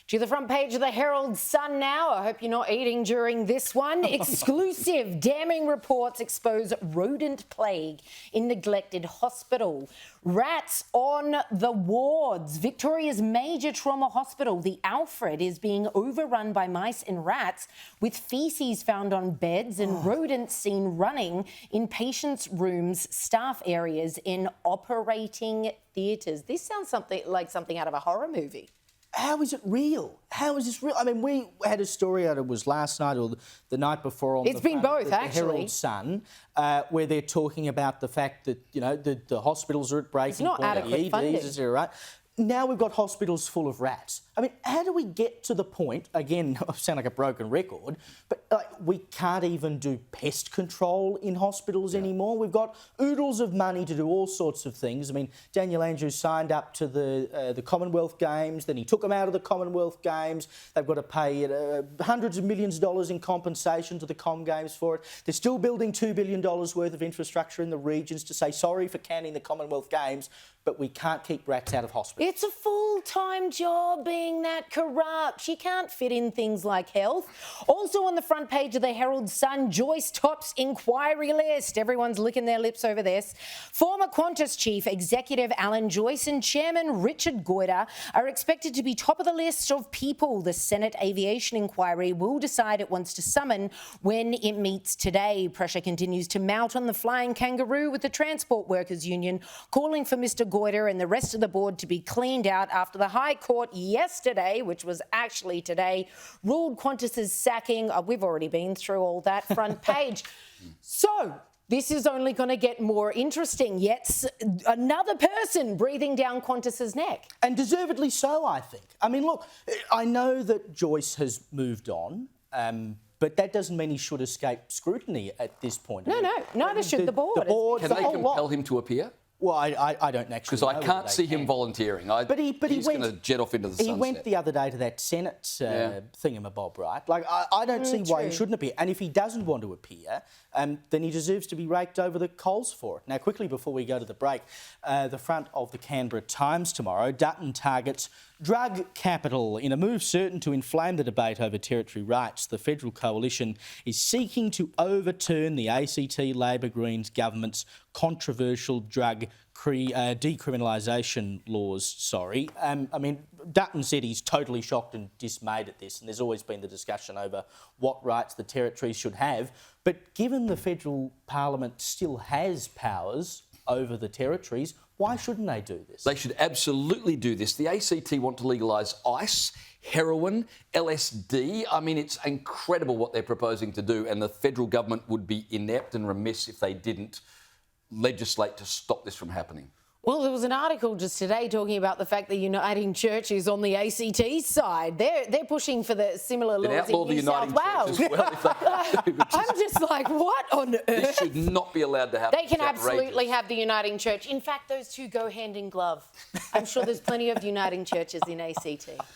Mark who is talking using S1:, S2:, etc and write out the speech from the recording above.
S1: To the front page of the Herald Sun now. I hope you're not eating during this one. Exclusive damning reports expose rodent plague in neglected hospital. Rats on the wards. Victoria's major trauma hospital, the Alfred, is being overrun by mice and rats, with faeces found on beds and rodents seen running in patients' rooms, staff areas, in operating theatres. This sounds like something out of a horror movie.
S2: How is it real? How is this real? I mean, we had a story out, it was last night or the night before on
S1: It's been both,
S2: the
S1: actually.
S2: Herald Sun, where they're talking about the fact that, you know, the hospitals are at breaking point.
S1: It's not adequate funding.
S2: Etc., right? Now we've got hospitals full of rats. I mean, how do we get to the point, again, I sound like a broken record, but we can't even do pest control in hospitals anymore. We've got oodles of money to do all sorts of things. I mean, Daniel Andrews signed up to the Commonwealth Games, then he took them out of the Commonwealth Games. They've got to pay hundreds of millions of dollars in compensation to the Com Games for it. They're still building $2 billion worth of infrastructure in the regions to say sorry for canning the Commonwealth Games, but we can't keep rats out of hospitals.
S1: It's a full-time job being that corrupt. You can't fit in things like health. Also on the front page of the Herald Sun, Joyce tops inquiry list. Everyone's licking their lips over this. Former Qantas Chief Executive Alan Joyce and Chairman Richard Goyder are expected to be top of the list of people the Senate Aviation Inquiry will decide it wants to summon when it meets today. Pressure continues to mount on the flying kangaroo, with the Transport Workers Union calling for Mr Goyder and the rest of the board to be cleaned out after the High Court yesterday, which was actually today, ruled Qantas's sacking. We've already been through all that front page. So this is only going to get more interesting. Yet another person breathing down Qantas's neck.
S2: And deservedly so, I think. I mean, look, I know that Joyce has moved on, but that doesn't mean he should escape scrutiny at this point.
S1: No, neither should the board.
S3: Can they compel him to appear?
S2: Well, I don't actually
S3: because I can't see him volunteering.
S2: But he's
S3: going to jet off into the sunset.
S2: He went the other day to that Senate thingamabob, right? Like, I don't see why he shouldn't appear. And if he doesn't want to appear, then he deserves to be raked over the coals for it. Now, quickly before we go to the break, the front of the Canberra Times tomorrow, Dutton targets drug capital. In a move certain to inflame the debate over territory rights, the federal coalition is seeking to overturn the ACT Labor Greens government's controversial drug decriminalisation laws, I mean, Dutton said he's totally shocked and dismayed at this, and there's always been the discussion over what rights the territories should have. But given the federal parliament still has powers over the territories, why shouldn't they do this?
S3: They should absolutely do this. The ACT want to legalise ice, heroin, LSD. I mean, it's incredible what they're proposing to do, and the federal government would be inept and remiss if they didn't legislate to stop this from happening.
S1: Well, there was an article just today talking about the fact that Uniting Church is on the ACT side. They're pushing for the similar laws in New South Wales. I'm just like, what on earth?
S3: This should not be allowed to happen.
S1: They can absolutely have the Uniting Church. In fact, those two go hand in glove. I'm sure there's plenty of Uniting Churches in ACT.